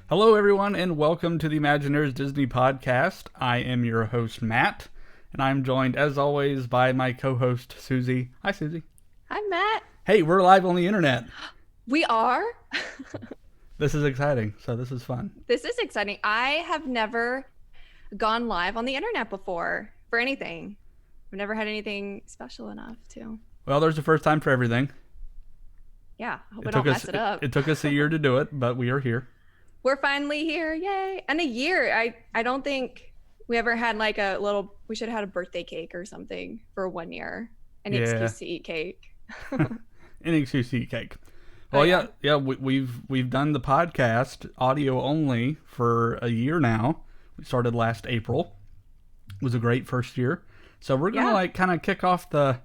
Hello, everyone, and welcome to the ImagineEars Disney podcast. I am your host, Matt, and I'm joined, as always, by my co-host, Susie. Hi, Susie. Hi, Matt. Hey, we're live on the internet. We are. This is exciting, so this is fun. This is exciting. I have never gone live on the internet before for anything. I've never had anything special enough to. Well, there's a first time for everything. Yeah, I hope we don't mess it up. It took us a year to do it, but we are here. We're finally here. Yay. And a year. I don't think we ever had like we should have had a birthday cake or something for 1 year. An excuse to eat cake. An excuse to eat cake. Well, we've done the podcast audio only for a year now. We started last April. It was a great first year. So we're gonna kind of kick off the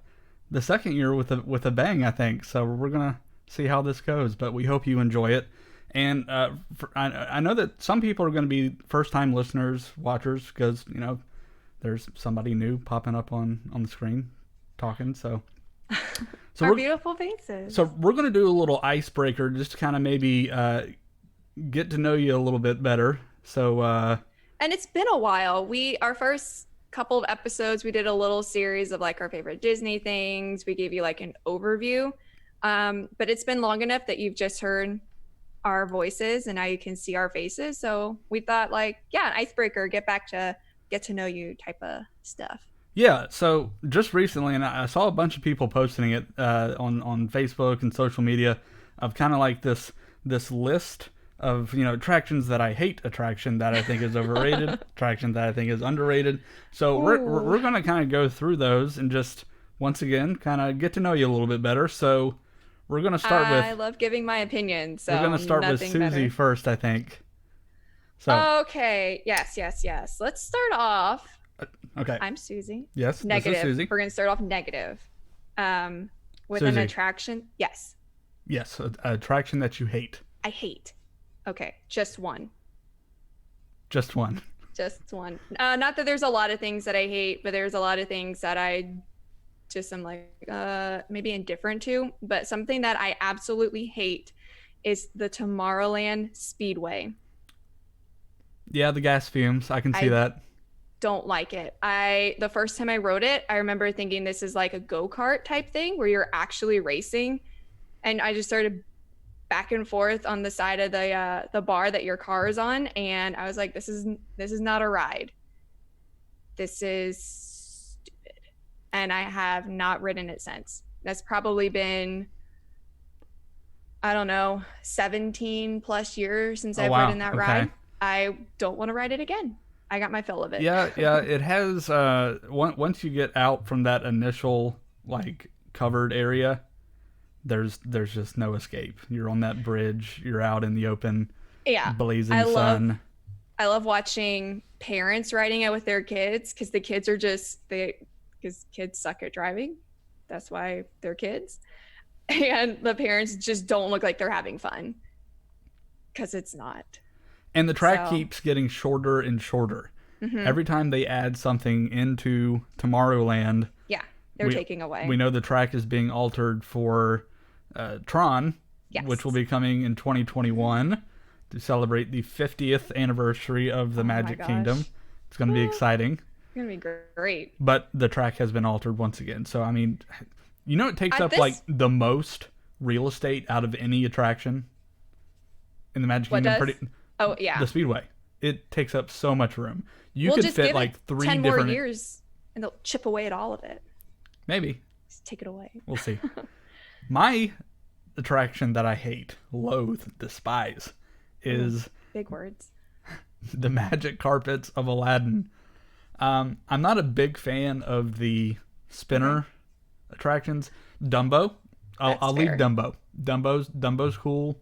second year with a bang, I think. So we're gonna see how this goes, but we hope you enjoy it. And I know that some people are going to be first-time listeners, watchers, because there's somebody new popping up on the screen talking. So our beautiful faces. So we're going to do a little icebreaker just to kind of maybe get to know you a little bit better. So and it's been a while. Our first couple of episodes, we did a little series of like our favorite Disney things. We gave you like an overview, but it's been long enough that you've just heard our voices and now you can see our faces. So we thought an icebreaker, get to know you type of stuff. Yeah, so just recently, and I saw a bunch of people posting it on Facebook and social media of kind of like this list of attractions that I hate, attraction that I think is overrated, attraction that I think is underrated. So we're going to kind of go through those and just once again kind of get to know you a little bit better. So we're going to start with... I love giving my opinion, so we're going to start with Susie first, I think. So okay, yes. Let's start off. Okay. I'm Susie. Yes, negative. This is Susie. We're going to start off negative. With Susie. an attraction. Yes. Yes, an attraction that you hate. I hate. Okay, just one. Just one. Just one. Not that there's a lot of things that I hate, but there's a lot of things that I just am like maybe indifferent to. But something that I absolutely hate is the Tomorrowland Speedway. Yeah, the gas fumes. I can see that. Don't like it. The first time I rode it, I remember thinking this is like a go-kart type thing where you're actually racing, and I just started back and forth on the side of the bar that your car is on, and I was like, this is not a ride. This is stupid. And I have not ridden it since. That's probably been, I don't know, 17 plus years since I've ridden that ride. I don't want to ride it again. I got my fill of it. Yeah, it has. Once you get out from that initial like covered area, there's just no escape. You're on that bridge. You're out in the open. Yeah, blazing sun. I love watching parents riding it with their kids because the kids are because kids suck at driving. That's why they're kids, and the parents just don't look like they're having fun because it's not. And the track keeps getting shorter and shorter. Mm-hmm. Every time they add something into Tomorrowland, they're taking away. We know the track is being altered for Tron, which will be coming in 2021 to celebrate the 50th anniversary of the Magic Kingdom. It's going to be exciting. It's going to be great. But the track has been altered once again. So, I mean, it takes up like the most real estate out of any attraction in the Magic Kingdom. Oh, yeah. The Speedway. It takes up so much room. You could fit like 3 10 different... more years and they'll chip away at all of it. Maybe. Just take it away. We'll see. My attraction that I hate, loathe, despise is... big words. The magic carpets of Aladdin. I'm not a big fan of the spinner attractions. Dumbo. I'll leave Dumbo. Dumbo's cool.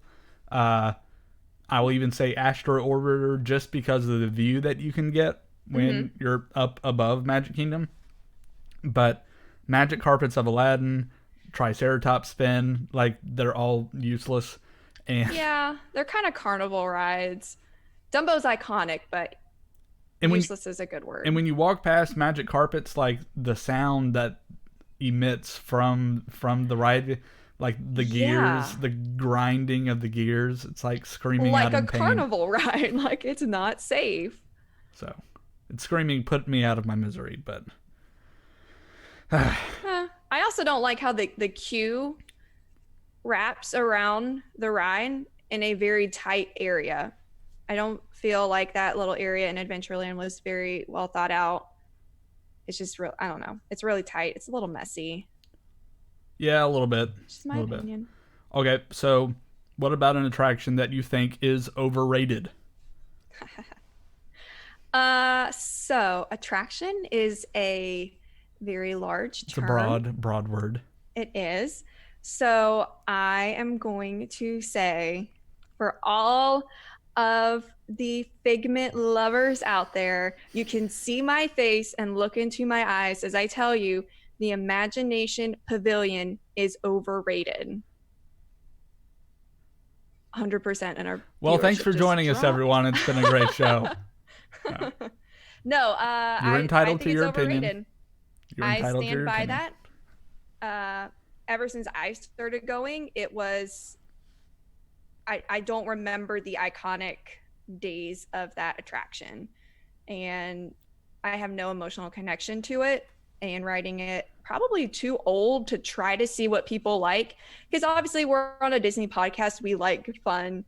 I will even say Astro Orbiter just because of the view that you can get when you're up above Magic Kingdom. But Magic Carpets of Aladdin, Triceratops Spin, like they're all useless. And yeah, they're kind of carnival rides. Dumbo's iconic, but useless is a good word. And when you walk past Magic Carpets, like the sound that emits from the ride, Like the Yeah. gears, the grinding of the gears. It's like screaming out Like a in pain. carnival ride. Like it's not safe. So it's screaming put me out of my misery. But I also don't like how the queue wraps around the ride in a very tight area. I don't feel like that little area in Adventureland was very well thought out. It's just real. I don't know. It's really tight. It's a little messy. yeah, a little bit. Just A my little bit. opinion. Okay, so what about an attraction that you think is overrated? So attraction is a very large It's a term. broad word. It is. So I am going to say for all of the Figment lovers out there, you can see my face and look into my eyes as I tell you the Imagination Pavilion is overrated. 100% in our Well, thanks viewership for just joining us, dropped. everyone. It's been a great show. No, You're I entitled think to it's your opinion. overrated. You're I entitled to stand your by opinion. that. Ever since I started going, it was I don't remember the iconic days of that attraction. And I have no emotional connection to it. And writing it probably too old to try to see what people like. Because obviously we're on a Disney podcast. We like fun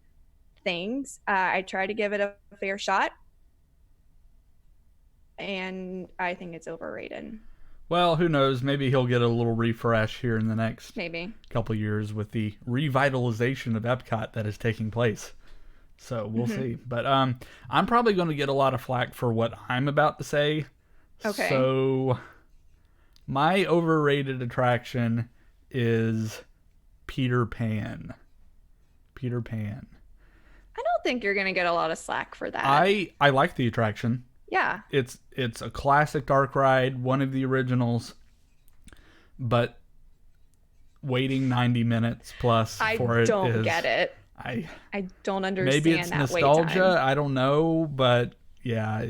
things. I try to give it a fair shot. And I think it's overrated. Well, who knows? Maybe he'll get a little refresh here in the next Maybe. couple years with the revitalization of Epcot that is taking place. So we'll see. But I'm probably going to get a lot of flack for what I'm about to say. Okay. So my overrated attraction is Peter Pan. Peter Pan. I don't think you're gonna get a lot of slack for that. I like the attraction. Yeah. It's a classic dark ride, one of the originals, but waiting 90 minutes plus for it don't is, get it. I don't understand maybe it's that wait nostalgia. time. I don't know, but yeah,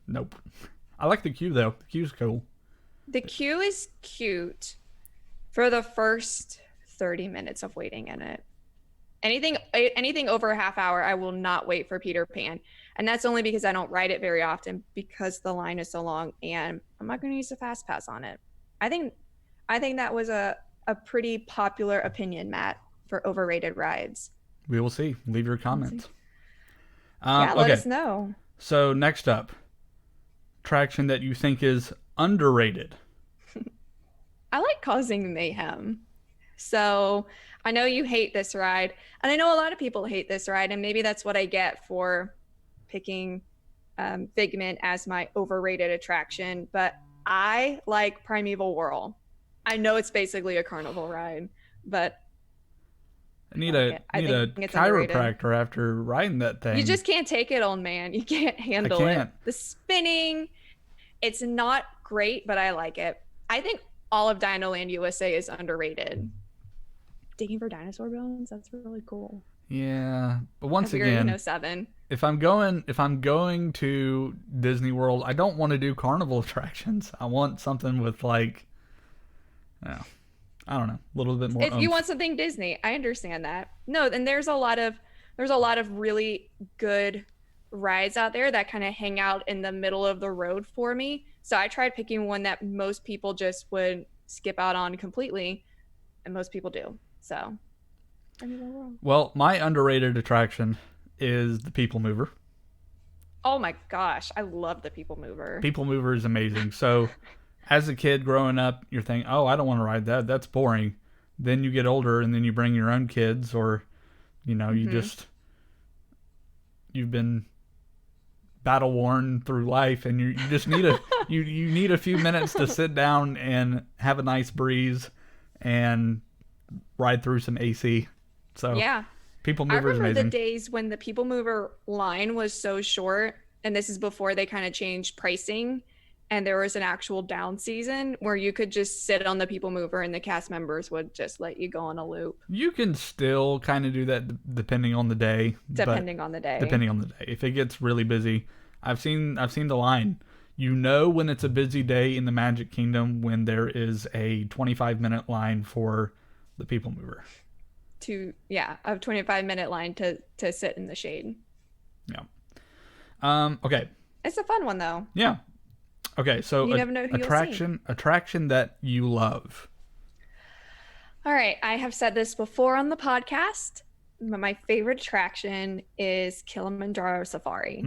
nope. I like the queue though. The queue's cool. The queue is cute for the first 30 minutes of waiting in it. Anything over a half hour, I will not wait for Peter Pan. And that's only because I don't ride it very often because the line is so long and I'm not going to use a fast pass on it. I think that was a pretty popular opinion, Matt, for overrated rides. We will see. Leave your comments. Yeah, let okay. us know. So next up, attraction that you think is underrated. I like causing mayhem. So I know you hate this ride, and I know a lot of people hate this ride, and maybe that's what I get for picking Figment as my overrated attraction. But I like Primeval Whirl. I know it's basically a carnival ride, but I need a it's underrated. chiropractor after riding that thing. You just can't take it, old man. You can't handle it. The spinning, it's not great, but I like it. I think all of Dinoland USA is underrated. Digging for dinosaur bones, that's really cool. Yeah, but once again, 7. if I'm going to Disney World, I don't want to do carnival attractions. I want something with like, I don't know, a little bit more. If you want something Disney, I understand that. No, and there's a lot of really good rides out there that kind of hang out in the middle of the road for me. So I tried picking one that most people just would skip out on completely, and most people do. So, well, my underrated attraction is the People Mover. Oh my gosh, I love the People Mover. People Mover is amazing. So, as a kid growing up, you're thinking, "Oh, I don't want to ride that. That's boring." Then you get older, and then you bring your own kids, or you've been battle worn through life, and you just need you need a few minutes to sit down and have a nice breeze and ride through some AC. So yeah, People Mover is amazing. I remember the days when the People Mover line was so short, and this is before they kind of changed pricing, and there was an actual down season where you could just sit on the People Mover and the cast members would just let you go on a loop. You can still kind of do that depending on the day. Depending on the day. If it gets really busy. I've seen the line. You know when it's a busy day in the Magic Kingdom when there is a 25-minute line for the people mover. A 25-minute line to sit in the shade. Yeah. Okay. It's a fun one though. Yeah. Okay. So You never know who you'll see. Attraction that you love. All right. I have said this before on the podcast. My favorite attraction is Kilimanjaro Safari.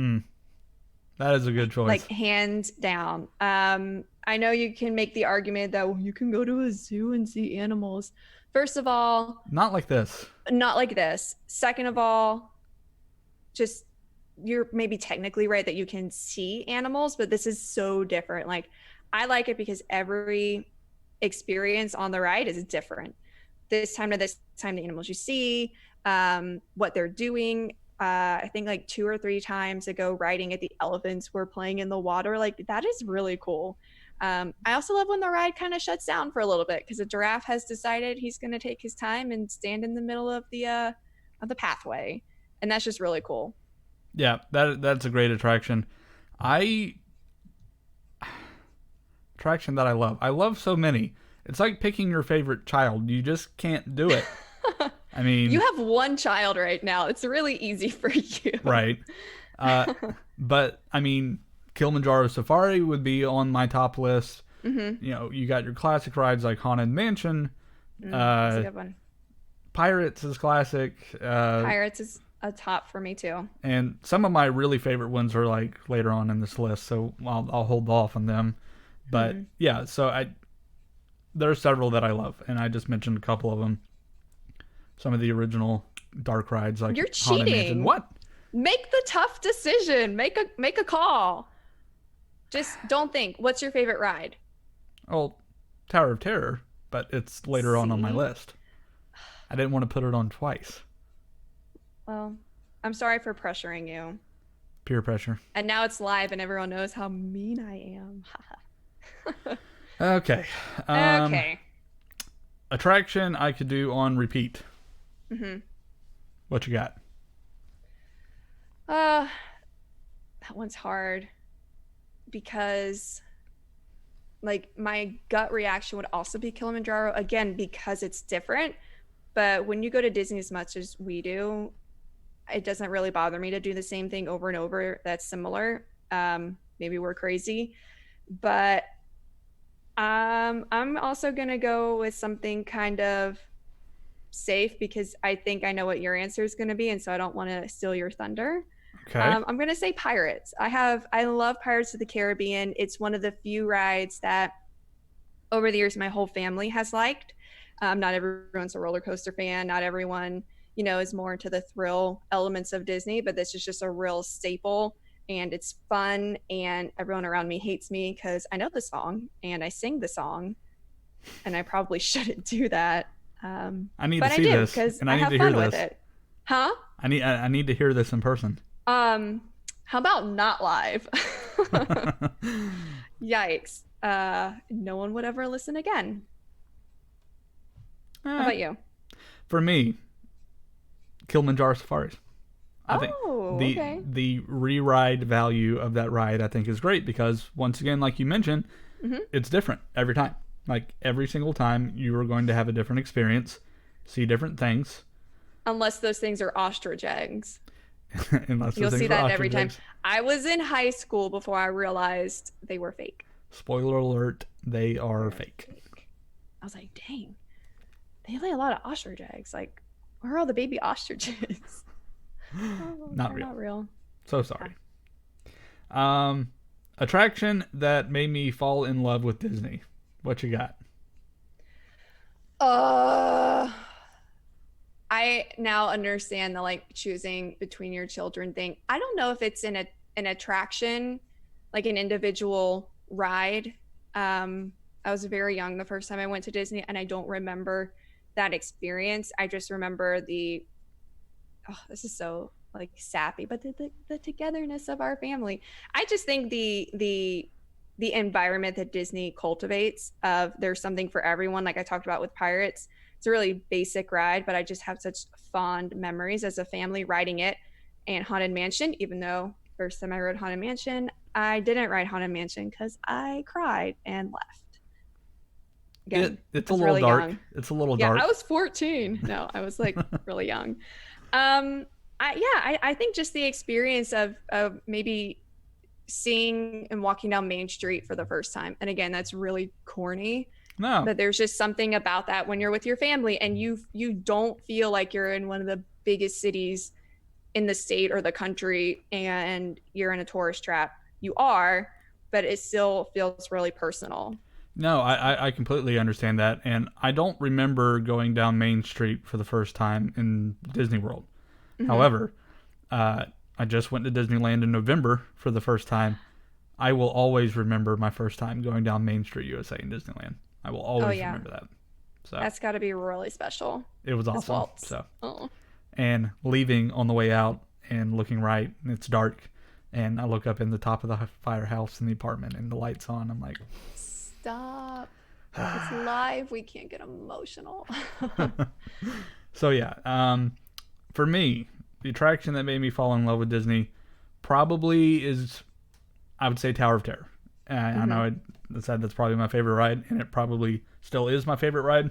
That is a good choice. Like hands down. I know you can make the argument that you can go to a zoo and see animals. First of all, not like this. Not like this. Second of all, just you're maybe technically right that you can see animals, but this is so different. Like I like it because every experience on the ride is different. This time to this time, the animals you see, what they're doing. I think like 2 or 3 times ago, riding at the elephants were playing in the water. Like that is really cool. I also love when the ride kind of shuts down for a little bit because a giraffe has decided he's going to take his time and stand in the middle of the pathway, and that's just really cool. Yeah, that's a great attraction. Attraction that I love. I love so many. It's like picking your favorite child. You just can't do it. I mean, you have one child right now. It's really easy for you. Right. But I mean, Kilimanjaro Safari would be on my top list. Mm-hmm. You know, you got your classic rides like Haunted Mansion. That's a good one. Pirates is classic. Pirates is a top for me too. And some of my really favorite ones are like later on in this list, so I'll hold off on them. But yeah, so there are several that I love, and I just mentioned a couple of them. Some of the original dark rides, like you're Haunted cheating. Mansion. What? Make the tough decision. Make a call. Just don't think. What's your favorite ride? Oh, Tower of Terror, but it's later on my list. I didn't want to put it on twice. Well, I'm sorry for pressuring you. Peer pressure. And now it's live, and everyone knows how mean I am. Okay. Okay. Attraction I could do on repeat. Mm-hmm. What you got? That one's hard because like my gut reaction would also be Kilimanjaro again because it's different. But when you go to Disney as much as we do, it doesn't really bother me to do the same thing over and over. That's similar. Maybe we're crazy, but I'm also gonna go with something kind of safe because I think I know what your answer is gonna be, and so I don't want to steal your thunder. Okay. I'm gonna say Pirates. I love Pirates of the Caribbean. It's one of the few rides that over the years my whole family has liked. Not everyone's a roller coaster fan. Not everyone, is more into the thrill elements of Disney, but this is just a real staple and it's fun. And everyone around me hates me because I know the song and I sing the song, and I probably shouldn't do that. I need to see this, and I need to hear this. It. Huh? I need to hear this in person. How about not live? Yikes. No one would ever listen again. How about you? For me, Kilimanjaro Safaris. I think okay. the re-ride value of that ride I think is great because once again, like you mentioned, it's different every time. Like every single time you are going to have a different experience, see different things. Unless those things are ostrich eggs. You'll see that every time. I was in high school before I realized they were fake. Spoiler alert, they are fake. I was like, dang, they lay a lot of ostrich eggs. Like, where are all the baby ostriches? Not real. Not real. So sorry. Attraction that made me fall in love with Disney. What you got? I now understand the like choosing between your children thing. I don't know if it's an attraction, like an individual ride. I was very young the first time I went to Disney, and I don't remember that experience. I just remember this is so like sappy, but the togetherness of our family. I just think the environment that Disney cultivates of there's something for everyone, like I talked about with Pirates. It's a really basic ride, but I just have such fond memories as a family riding it. And Haunted Mansion, even though first time I rode Haunted Mansion, I didn't ride Haunted Mansion because I cried and left. Again, It's I a was little really dark. young. It's a little Yeah, dark. I was 14. No, I was like really young. I think just the experience of maybe seeing and walking down Main Street for the first time. And again, that's really corny, No, but there's just something about that when you're with your family and you don't feel like you're in one of the biggest cities in the state or the country and you're in a tourist trap. You are, but it still feels really personal. no, I completely understand that, and I don't remember going down Main Street for the first time in Disney World. Hmm. However, uh, I just went to Disneyland in November for the first time. I will always remember my first time going down Main Street USA in Disneyland. I will Oh always yeah, remember that. So that's got to be really special. it was As awesome. Waltz. So Oh, and leaving on the way out and looking right, and it's dark, and I look up in the top of the firehouse in the apartment, and the lights on. I'm like, stop. It's live. We can't get emotional. so yeah. For me, the attraction that made me fall in love with Disney probably is, I would say, Tower of Terror. I Hmm. know I said that's probably my favorite ride, and it probably still is my favorite ride.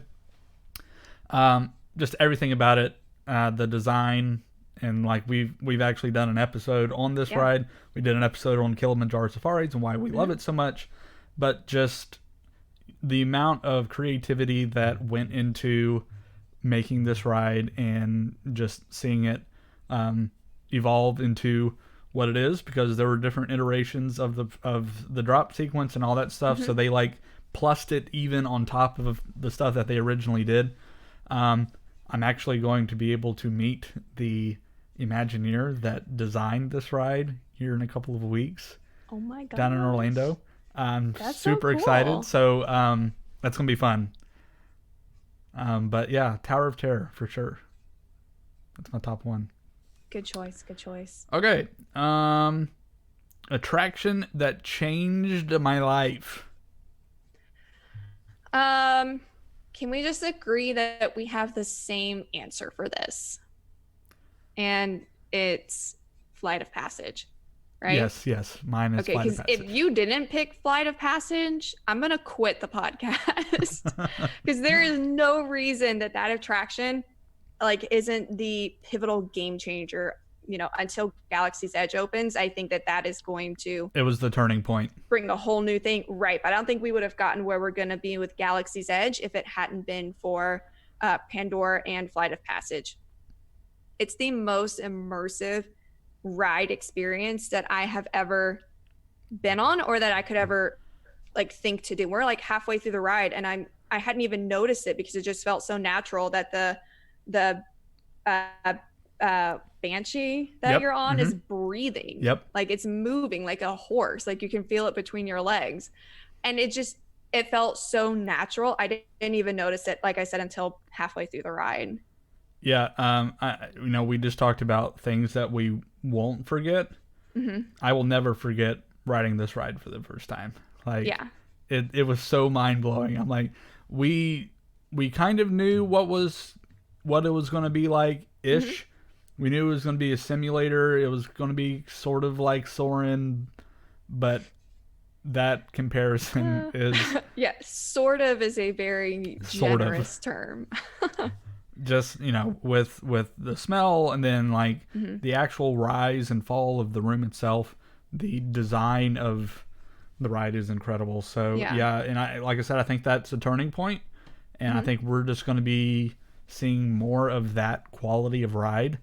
Just everything about it, the design, and like we've actually done an episode on this Yeah. ride. We did an episode on Kilimanjaro Safaris and why we love Hmm. it so much. But just the amount of creativity that went into making this ride and just seeing it evolve into what it is, because there were different iterations of the drop sequence and all that stuff. Hmm. So they like plussed it even on top of the stuff that they originally did. Um, I'm actually going to be able to meet the Imagineer that designed this ride here in a couple of weeks Oh my down in gosh. Orlando. I'm That's so super excited. cool. So that's gonna be fun. But yeah, Tower of Terror for sure. That's my top one. Good choice. Good choice. Okay. Attraction that changed my life. Um, can we just agree that we have the same answer for this? And it's Flight of Passage, right? Yes, yes. Mine is Okay, Flight of because if Passage. you didn't pick Flight of Passage, I'm gonna quit the podcast because there is no reason that that attraction like isn't the pivotal game changer. You know, until Galaxy's Edge opens, I think that that is going to It was the turning point. bring a whole new thing, right? But I don't think we would have gotten where we're gonna be with Galaxy's Edge if it hadn't been for Pandora and Flight of Passage. It's the most immersive ride experience that I have ever been on or that I could ever like think to do. We're like halfway through the ride and I hadn't even noticed it because it just felt so natural that the uh, banshee that Yep. you're on Mm-hmm. is breathing. Yep. Like it's moving like a horse. Like you can feel it between your legs. And it felt so natural. I didn't even notice it, like I said, until halfway through the ride. Yeah. We just talked about things that we won't forget. Hmm. I will never forget riding this ride for the first time. Like Yeah. it was so mind blowing. I'm like, we kind of knew what it was going to be like Hmm. ish. We knew it was going to be a simulator. It was going to be sort of like Soarin', but that comparison is Yeah, sort of is a very sort of generous term. just with the smell, and then like Hmm. the actual rise and fall of the room itself. The design of the ride is incredible. So Yeah. yeah, and I like I said, I think that's a turning point, and I Hmm. think we're just going to be seeing more of that quality of ride,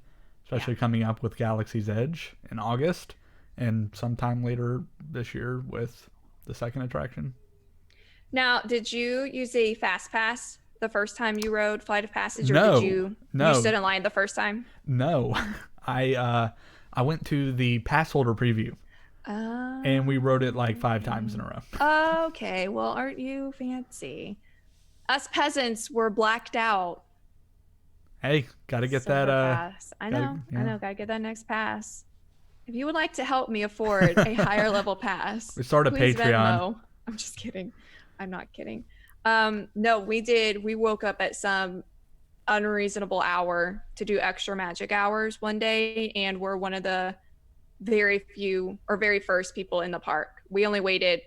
especially coming up with Galaxy's Edge in August, and sometime later this year with the second attraction. Now, did you use a fast pass the first time you rode Flight of Passage, or did No, you no, stood in line the first time? no. I went to the pass holder preview, and we rode it like 5 times in a row. Okay, well, aren't you fancy? Us peasants were blacked out. Hey, got to get that. Silver pass. I Gotta, know, I yeah. know. Gotta get that next pass. If you would like to help me afford a higher level pass, We start a please Patreon. Venmo. I'm just kidding. I'm not kidding. No, we did. We woke up at some unreasonable hour to do extra magic hours one day, and we're one of the very few or very first people in the park. We only waited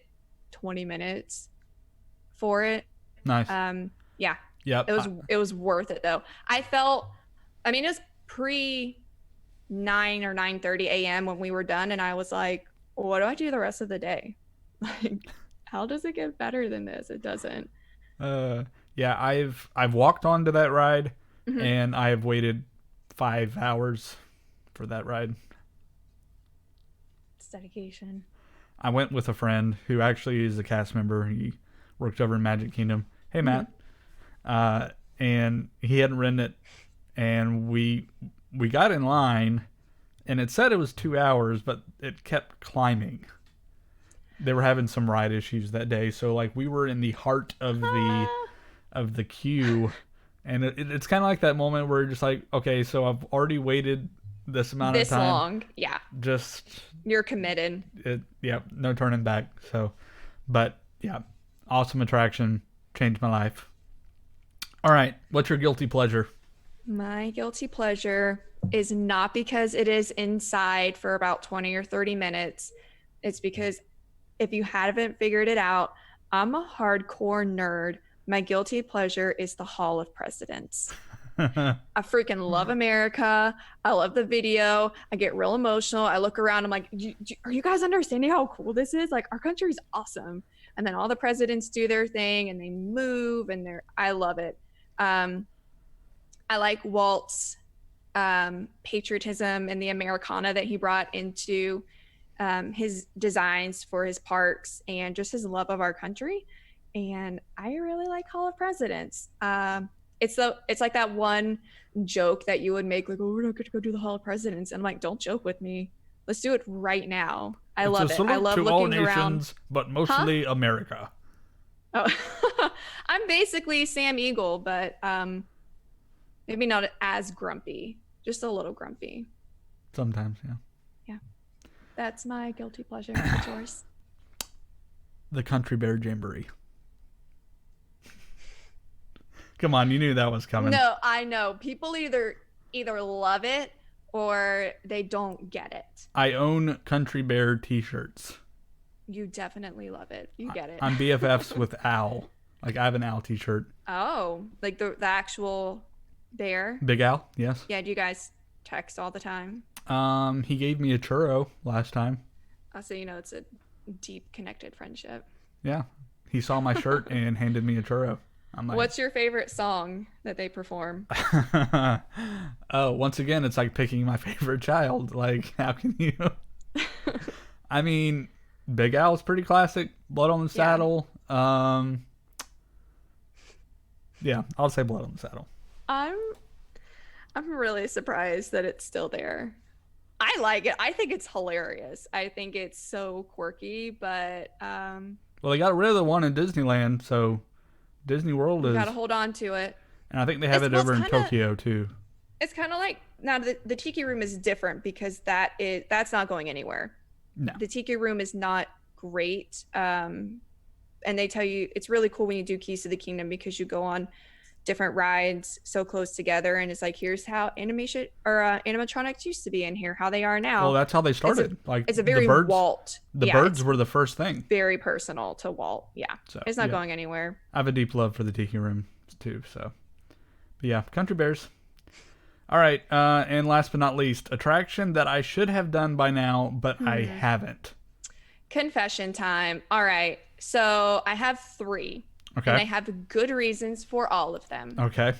20 minutes for it, Nice. Yeah, Yep. it was worth it though. I mean, it was pre 9 or 9:30 a.m. when we were done, and I was like, what do I do the rest of the day? Like, how does it get better than this? It doesn't. Uh, yeah, I've walked onto that ride, Mhm. and I have waited 5 hours for that ride. It's dedication. I went with a friend who actually is a cast member. He worked over in Magic Kingdom. Hey, Mhm. Matt. Uh, and he hadn't ridden it, and we got in line, and it said it was 2 hours, but it kept climbing. They were having some ride issues that day, so like we were in the heart of the queue, and it's kind of like that moment where you're just like, okay, so I've already waited this amount of This time, long. Yeah. just You're committed. yeah, no turning back. So, but yeah, awesome attraction, changed my life. All right, what's your guilty pleasure? My guilty pleasure is not because it is inside for about 20 or 30 minutes. It's because if you haven't figured it out, I'm a hardcore nerd. My guilty pleasure is the Hall of Presidents. I freaking love America. I love the video. I get real emotional. I look around. I'm like, are you guys understanding how cool this is? Like, our country's awesome. And then all the presidents do their thing and they move and I love it. Um, I like Walt's patriotism and the Americana that he brought into his designs for his parks and just his love of our country. And I really like Hall of Presidents. It's like that one joke that you would make, like, oh, we're not going to go do the Hall of Presidents. And I'm like, don't joke with me. Let's do it right now. I It's a love it. I salute love to all looking around. nations, but Huh? mostly America. Oh, I'm basically Sam Eagle, but maybe not as grumpy, just a little grumpy. Sometimes, yeah. Yeah, that's my guilty pleasure. What's yours? The Country Bear Jamboree. Come on, you knew that was coming. No, I know. People either love it or they don't get it. I own Country Bear T-shirts. You definitely love it. You get it. I'm BFFs with Al. Like I have an Al T-shirt. Oh, like the actual bear? Big Al, yes. Yeah, do you guys text all the time? He gave me a churro last time. So you know it's a deep connected friendship. Yeah, he saw my shirt and handed me a churro. I'm like, What's your favorite song that they perform? oh, once again, it's like picking my favorite child. Like, how can you? I mean, Big Al's pretty classic. Blood on the Saddle. Yeah, I'll say Blood on the Saddle. I'm I'm really surprised that it's still there. I like it. I think it's hilarious. I think it's so quirky, but Well, they got rid of the one in Disneyland, so Disney World you is, got to hold on to it. and I think they have it over in Tokyo too. It's kind of like now the Tiki Room is different because that's not going anywhere. No, The Tiki Room is not great. And they tell you it's really cool when you do Keys to the Kingdom because you go on different rides so close together, and it's like, here's how animation or animatronics used to be in here, how they are now. well, that's how they started. Like It's a very the birds, Walt. the Yeah, birds it's were the first thing. very personal to Walt. Yeah, So it's not yeah. going anywhere. I have a deep love for the Tiki Room too. So, but yeah, Country Bears. All right, and last but not least, attraction that I should have done by now, but I haven't. Confession time. All right, so I have 3. Okay. And I have good reasons for all of them. Okay.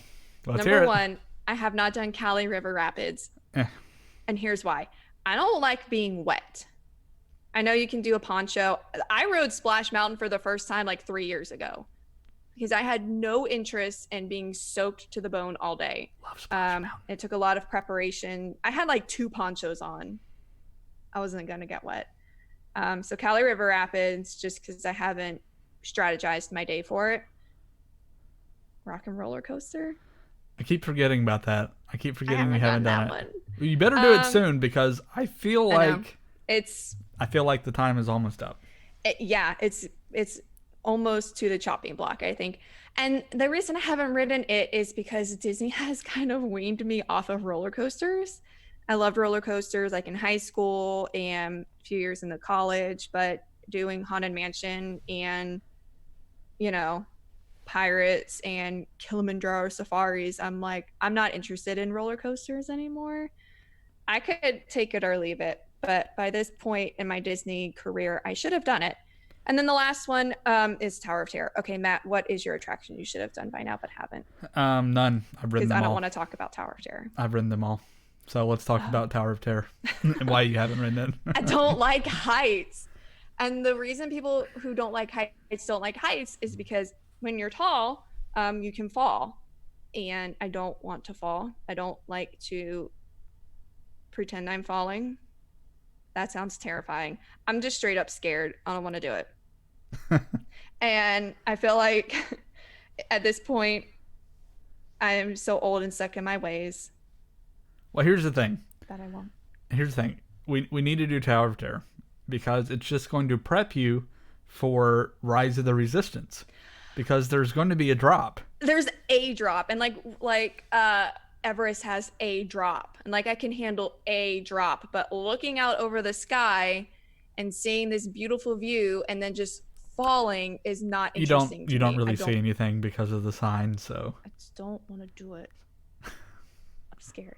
Let's hear Number it. 1, I have not done Cali River Rapids. Eh. And here's why. I don't like being wet. I know you can do a poncho. I rode Splash Mountain for the first time like 3 years ago because I had no interest in being soaked to the bone all day. Love Splash Mountain. It took a lot of preparation. I had like 2 ponchos on. I wasn't going to get wet. So Cali River Rapids, just because I haven't strategized my day for it. Rock and Roller Coaster. I keep forgetting about that. I keep forgetting we haven't haven't done done that it. one. You better do it soon because I feel like It's I feel like the time is almost up. it's almost to the chopping block, I think. And the reason I haven't ridden it is because Disney has kind of weaned me off of roller coasters. I loved roller coasters like in high school and a few years into college, but doing Haunted Mansion and, you know, pirates and Kilimanjaro safaris, I'm like, I'm not interested in roller coasters anymore. I could take it or leave it, but by this point in my Disney career, I should have done it. And then the last one is Tower of Terror. Okay, Matt, what is your attraction you should have done by now but haven't? None. I've ridden Because them I don't all. want to talk about Tower of Terror. I've ridden them all. So let's talk about Tower of Terror and why you haven't ridden it. I don't like heights. And the reason people who don't like heights don't like heights is because when you're tall, you can fall. And I don't want to fall. I don't like to pretend I'm falling. That sounds terrifying. I'm just straight up scared. I don't want to do it. And I feel like at this point, I am so old and stuck in my ways Well, here's the thing. that I won't. Here's the thing. We need to do Tower of Terror because it's just going to prep you for Rise of the Resistance because there's going to be a drop. There's a drop, and like Everest has a drop, and like I can handle a drop, but looking out over the sky and seeing this beautiful view and then just falling is not interesting. You don't really see anything because of the sign, so I just don't want to do it. I'm scared.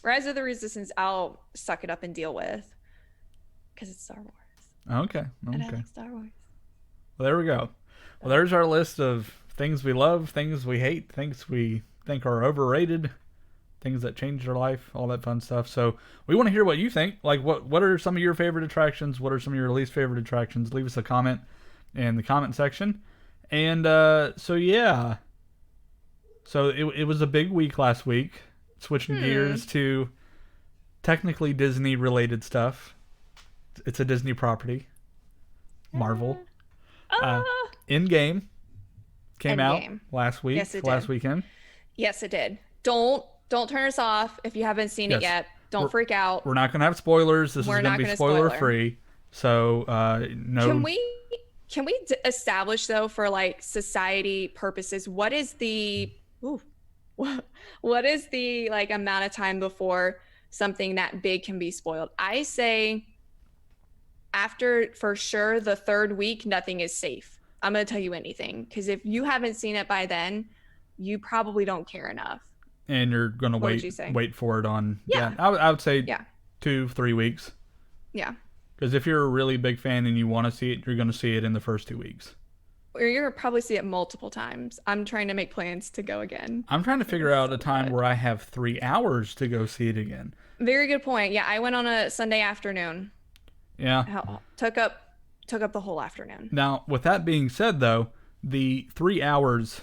Rise of the Resistance, I'll suck it up and deal with because it's Star Wars. Okay. And I like Star Wars. Well, there we go. Well, there's our list of things we love, things we hate, things we think are overrated, things that changed our life, all that fun stuff. So we want to hear what you think. Like, what are some of your favorite attractions? What are some of your least favorite attractions? Leave us a comment in the comment section. And so it was a big week last week. Switching gears to technically Disney related stuff. It's a Disney property. Marvel. Endgame came out last week. Yes, it last did. weekend. Yes, it did. Don't turn us off if you haven't seen it yet. Don't freak out. We're not going to have spoilers. This is going to be spoiler free. So no. Can we establish though, for like society purposes, what is the like amount of time before something that big can be spoiled? I say after, for sure, the third week, nothing is safe. I'm going to tell you anything, because if you haven't seen it by then, you probably don't care enough. And you're going to wait for it on. Yeah. I would say 2-3 weeks. Yeah. Because if you're a really big fan and you want to see it, you're going to see it in the first 2 weeks. Or you're going to probably see it multiple times. I'm trying to make plans to go again. I'm trying to figure out a time where I have 3 hours to go see it again. Very good point. Yeah, I went on a Sunday afternoon. Yeah. Took up the whole afternoon. Now, with that being said, though, the 3 hours,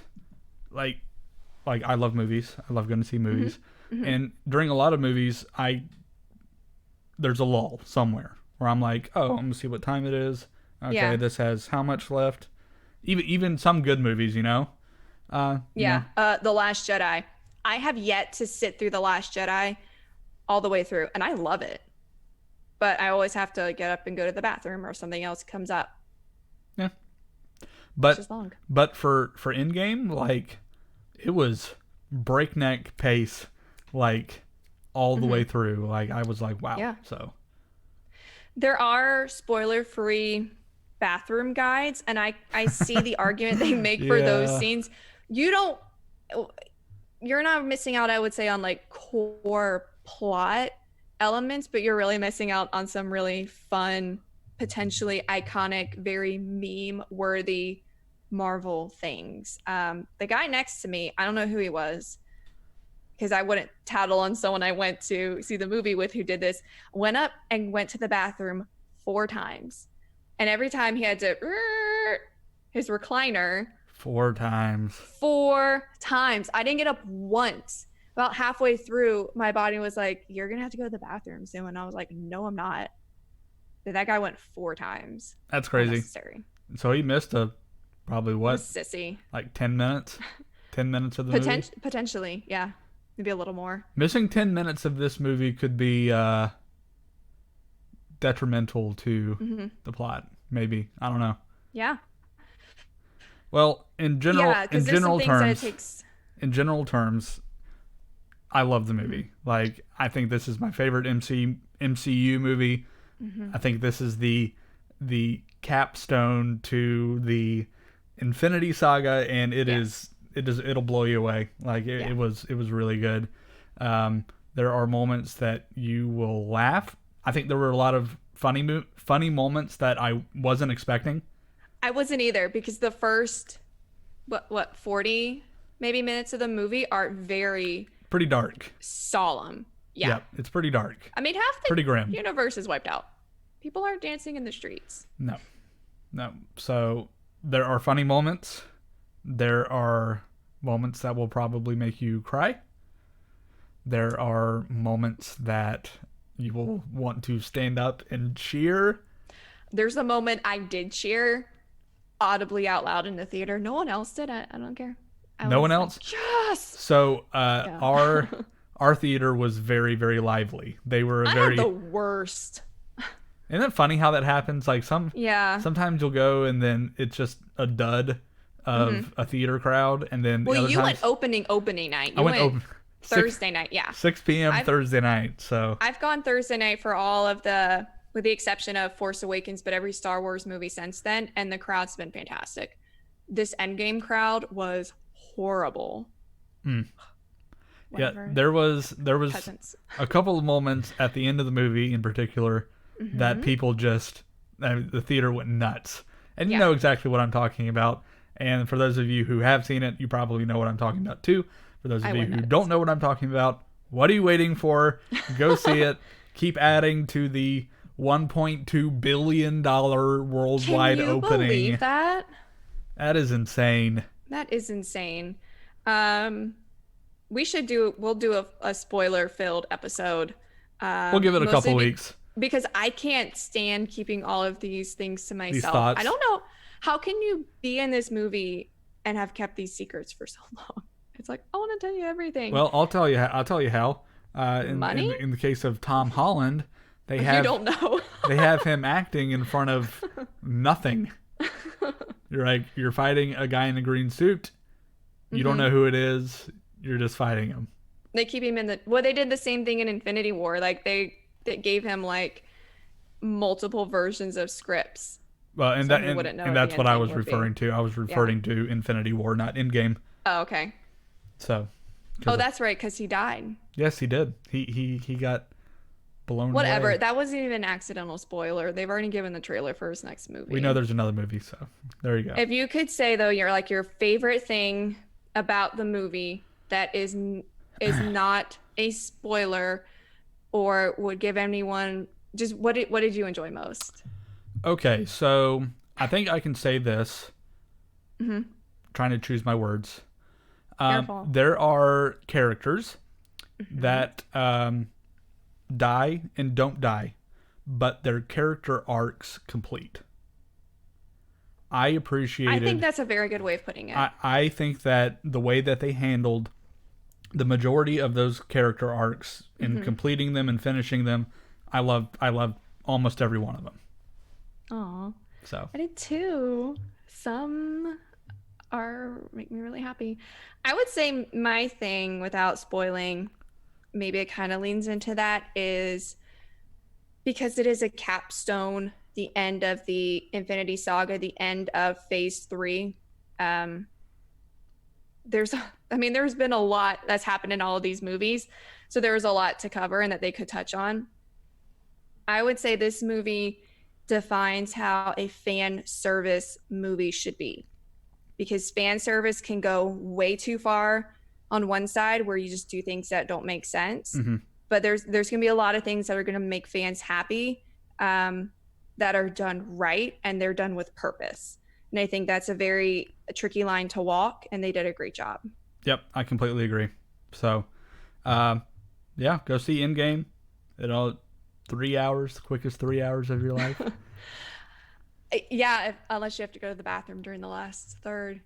like I love movies. I love going to see movies. Mm-hmm. And during a lot of movies, there's a lull somewhere where I'm like, oh, I'm going to see what time it is. Okay, this has how much left? Even some good movies, you know? The Last Jedi. I have yet to sit through The Last Jedi all the way through, and I love it. But I always have to get up and go to the bathroom or something else comes up. Yeah. But for Endgame, like, it was breakneck pace, like, all the way through. Like, I was like, wow. Yeah. So there are spoiler-free bathroom guides, and I see the argument they make for those scenes. You're not missing out, I would say, on like core plot elements, but you're really missing out on some really fun, potentially iconic, very meme-worthy Marvel things. The guy next to me, I don't know who he was, because I wouldn't tattle on someone I went to see the movie with who did this, went up and went to the bathroom 4 times. And every time he had to his recliner 4 times. 4 times. I didn't get up once. About halfway through, my body was like, you're going to have to go to the bathroom soon. And I was like, no, I'm not. But that guy went 4 times. That's crazy. Unnecessary. So he missed probably what? Sissy. Like 10 minutes? 10 minutes of the movie? Potentially, yeah. Maybe a little more. Missing 10 minutes of this movie could be detrimental to the plot. Maybe. I don't know. Yeah. Well, in general terms, I love the movie. Like, I think this is my favorite MCU movie. Mm-hmm. I think this is the capstone to the Infinity Saga, and Yeah. it'll blow you away. Like Yeah. it was really good. There are moments that you will laugh. I think there were a lot of funny moments that I wasn't expecting. I wasn't either because the first what 40 maybe minutes of the movie are very Pretty dark. solemn. Yeah. Yep, it's pretty dark. I mean, half the Pretty grim. universe is wiped out. People aren't dancing in the streets. No, no. So there are funny moments. There are moments that will probably make you cry. There are moments that you will want to stand up and cheer. There's a moment I did cheer audibly out loud in the theater. No one else did. I don't care. I No was one like, else. yes. So Yeah. our theater was very, very lively. They were I very. had the worst. Isn't it funny how that happens? Like Yeah. sometimes you'll go and then it's just a dud of a theater crowd, and then Well, the other you times went opening night. You I went open Thursday night. Yeah. 6 p.m. I've- Thursday night. So I've gone Thursday night for all of with the exception of Force Awakens, but every Star Wars movie since then, and the crowd's been fantastic. This Endgame crowd was horrible. yeah, Whatever. there was Peasants. a couple of moments at the end of the movie in particular that people just the theater went nuts, and you Yeah. know exactly what I'm talking about. And for those of you who have seen it, you probably know what I'm talking about too. For those of you went who nuts. don't know what I'm talking about, what are you waiting for? Go see it. Keep adding to the $1.2 billion worldwide Can you opening. believe that? That is insane. That is insane. We'll do a spoiler filled episode. We'll give it a Mostly couple weeks. because I can't stand keeping all of these things to myself. thoughts. I don't know, how can you be in this movie and have kept these secrets for so long? It's like, I want to tell you everything. Well, I'll tell you how. Money? In the case of Tom Holland, they you have don't know. they have him acting in front of nothing. You're fighting a guy in a green suit. You don't know who it is. You're just fighting him. They keep him in they did the same thing in Infinity War. Like they gave him like multiple versions of scripts. Well, and So he wouldn't know and what that's the what I ending was would be. referring to. I was referring to Infinity War, not Endgame. Oh, okay. So. Oh, that's right, because he died. Yes, he did. He got blown Whatever. away. That wasn't even an accidental spoiler. They've already given the trailer for his next movie. We know there's another movie, so there you go. If you could say though, your favorite thing about the movie that is not a spoiler, or would give anyone just what did you enjoy most? Okay, so I think I can say this. Trying to choose my words. Careful. There are characters that die and don't die, but their character arcs complete. I appreciated. I think that's a very good way of putting it. I think that the way that they handled the majority of those character arcs in completing them and finishing them, I love almost every one of them. Aw. So I did too. Some make me really happy. I would say my thing, without spoiling, maybe it kind of leans into that, is because it is a capstone, the end of the Infinity Saga, the end of Phase 3. There's been a lot that's happened in all of these movies, so there's a lot to cover and that they could touch on. I would say this movie defines how a fan service movie should be, because fan service can go way too far on one side where you just do things that don't make sense. But there's going to be a lot of things that are going to make fans happy, that are done right, and they're done with purpose. And I think that's a tricky line to walk, and they did a great job. Yep, I completely agree. So, yeah, go see Endgame. 3 hours, the quickest 3 hours of your life. Yeah, unless you have to go to the bathroom during the last third.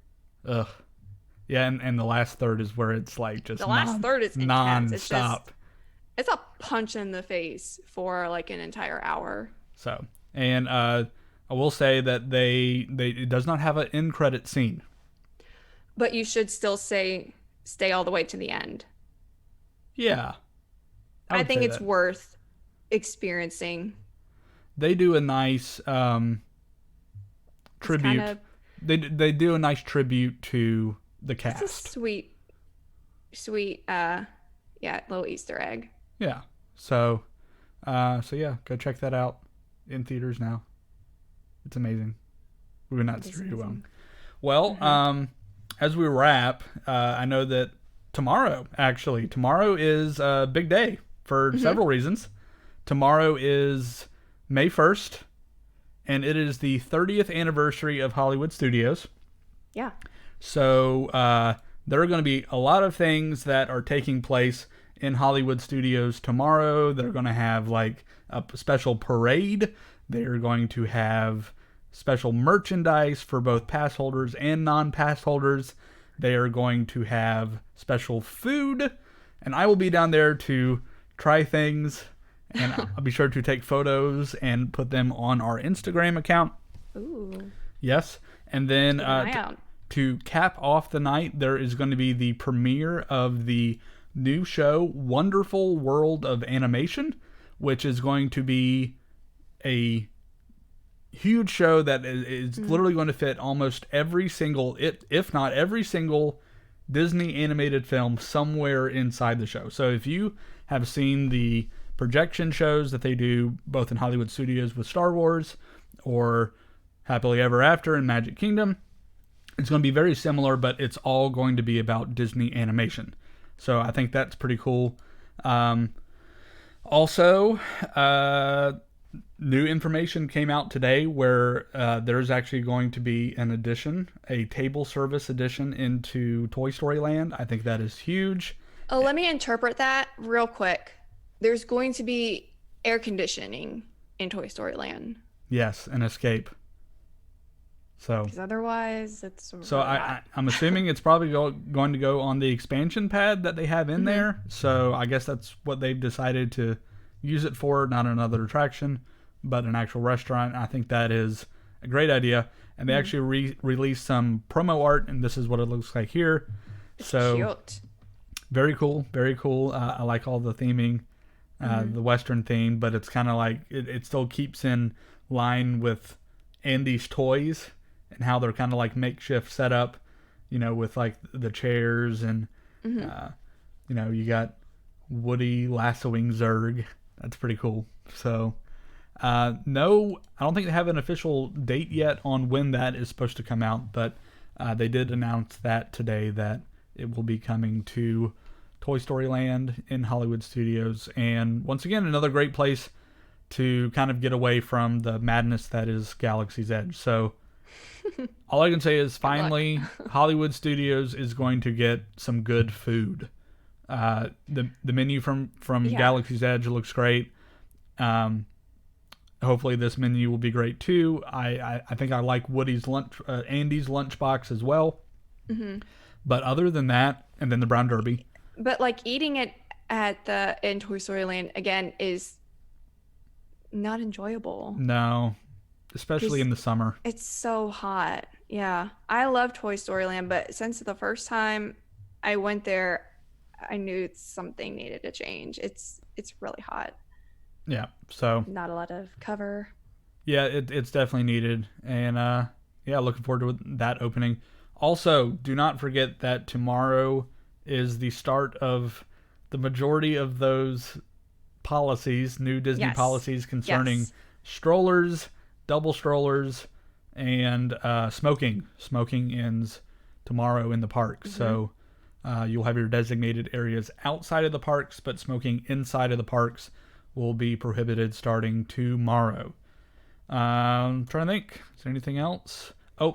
Ugh. Yeah, and the last third is where it's like just The last third is intense. non-stop. It's a punch in the face for like an entire hour. So, and I will say that it does not have an end credit scene. But you should still stay all the way to the end. Yeah. I think it's that. worth experiencing. They do a nice tribute they do a nice tribute to the cast. It's a sweet, little Easter egg. Yeah. So yeah, go check that out in theaters now. It's amazing. We would not steer you wrong. Well, as we wrap, I know that tomorrow is a big day for several reasons. Tomorrow is May 1st, and it is the 30th anniversary of Hollywood Studios. Yeah. So there are going to be a lot of things that are taking place in Hollywood Studios tomorrow. They're going to have like a special parade. They're going to have special merchandise for both pass holders and non-pass holders. They are going to have special food, and I will be down there to try things, and I'll be sure to take photos and put them on our Instagram account. Ooh. Yes. And then to cap off the night, there is going to be the premiere of the new show, Wonderful World of Animation, which is going to be a huge show that is literally going to fit almost every single, if not every single, Disney animated film somewhere inside the show. So if you have seen the projection shows that they do both in Hollywood Studios with Star Wars or Happily Ever After and Magic Kingdom, it's going to be very similar, but it's all going to be about Disney animation. So I think that's pretty cool. Also, new information came out today where there's actually going to be an addition, a table service addition into Toy Story Land. I think that is huge. Oh, let me interpret that real quick. There's going to be air conditioning in Toy Story Land. Yes, an escape. So, because otherwise, it's really so I'm assuming it's probably going to go on the expansion pad that they have in there. So I guess that's what they've decided to use it for, not another attraction, but an actual restaurant. I think that is a great idea. And they actually released some promo art, and this is what it looks like here. It's so cute. Very cool, very cool. I like all the theming, the Western theme, but it's kind of like it still keeps in line with Andy's toys and how they're kind of like makeshift setup, with like the chairs and, you got Woody lassoing Zurg. That's pretty cool. So, no, I don't think they have an official date yet on when that is supposed to come out, but they did announce that today that it will be coming to Toy Story Land in Hollywood Studios. And once again, another great place to kind of get away from the madness that is Galaxy's Edge. So all I can say is finally Hollywood Studios is going to get some good food. The menu from Galaxy's Edge looks great. Hopefully this menu will be great too. I think I like Woody's Andy's lunchbox as well. But other than that, and then the Brown Derby. But like eating it in Toy Story Land again is not enjoyable. No, especially in the summer. It's so hot. Yeah, I love Toy Story Land, but since the first time I went there, I knew something needed to change. It's really hot. Yeah, so not a lot of cover. Yeah, it's definitely needed, and looking forward to that opening. Also, do not forget that tomorrow is the start of the majority of those policies, new Disney policies concerning strollers, double strollers, and smoking. Smoking ends tomorrow in the park. So you'll have your designated areas outside of the parks, but smoking inside of the parks will be prohibited starting tomorrow. I'm trying to think. Is there anything else?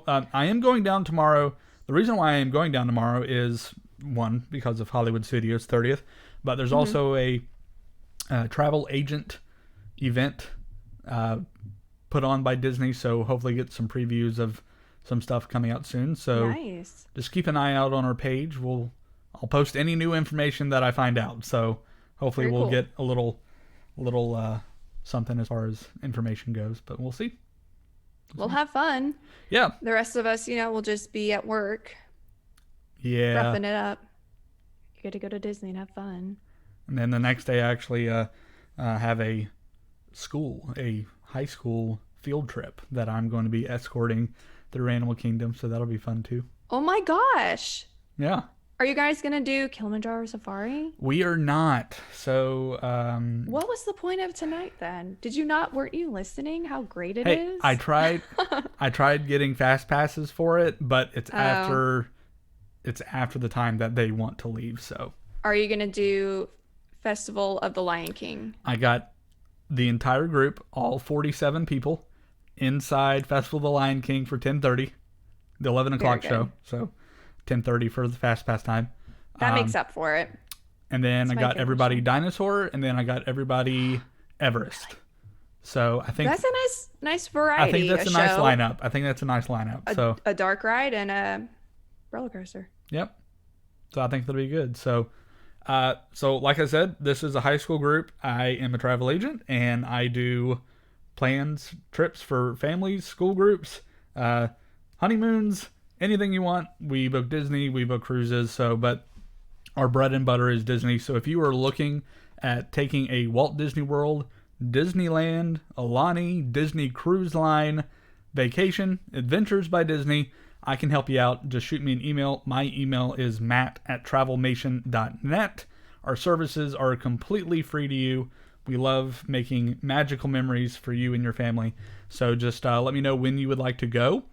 I am going down tomorrow. The reason why I am going down tomorrow is, one, because of Hollywood Studios 30th, but there's also a travel agent event put on by Disney, so hopefully get some previews of some stuff coming out soon. So nice. Just keep an eye out on our page. I'll post any new information that I find out. So hopefully we'll get a little something as far as information goes, but we'll see. We'll have fun. Yeah. The rest of us, will just be at work. Yeah. Roughing it up. You get to go to Disney and have fun. And then the next day I actually have a high school field trip that I'm going to be escorting through Animal Kingdom, so that'll be fun too. Oh my gosh. Yeah. Are you guys going to do Kilimanjaro Safari? We are not. So, what was the point of tonight then? Weren't you listening how great it hey, is? I tried getting fast passes for it, but it's after the time that they want to leave. So, are you going to do Festival of the Lion King? I got the entire group, all 47 people, inside Festival of the Lion King for 10:30, the 11 o'clock show. So 10:30 for the fast pass time. That makes up for it. And then I got everybody Dinosaur, and then I got everybody Everest. So I think that's a nice variety. I think that's a nice lineup. So a dark ride and a roller coaster. Yep. So I think that'll be good. So like I said, this is a high school group. I am a travel agent, and I do plans, trips for families, school groups, honeymoons, anything you want. We book Disney, we book cruises. But our bread and butter is Disney. So if you are looking at taking a Walt Disney World, Disneyland, Alani, Disney Cruise Line vacation, Adventures by Disney, I can help you out. Just shoot me an email. My email is matt@travelmation.net. Our services are completely free to you. We love making magical memories for you and your family. So just let me know when you would like to go,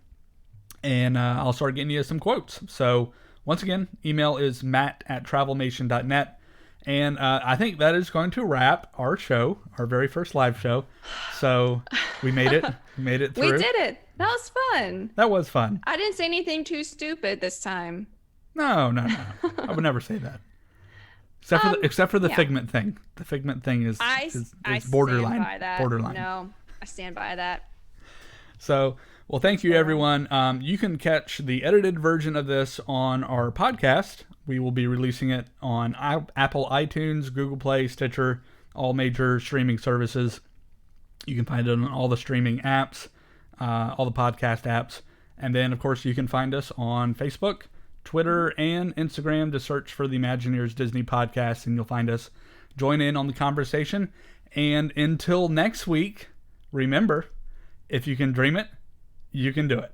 and I'll start getting you some quotes. So once again, email is matt@travelmation.net. And I think that is going to wrap our show, our very first live show. So we made it. We made it through. We did it. That was fun. That was fun. I didn't say anything too stupid this time. No. I would never say that. Except for the Figment thing. The Figment thing is borderline. Stand by that. Borderline. No, I stand by that. So, well, thank you, everyone. You can catch the edited version of this on our podcast. We will be releasing it on Apple iTunes, Google Play, Stitcher, all major streaming services. You can find it on all the streaming apps, all the podcast apps. And then, of course, you can find us on Facebook, Twitter, and Instagram. To search for the ImagineEars Disney podcast, and you'll find us. Join in on the conversation. And until next week, remember, if you can dream it, you can do it.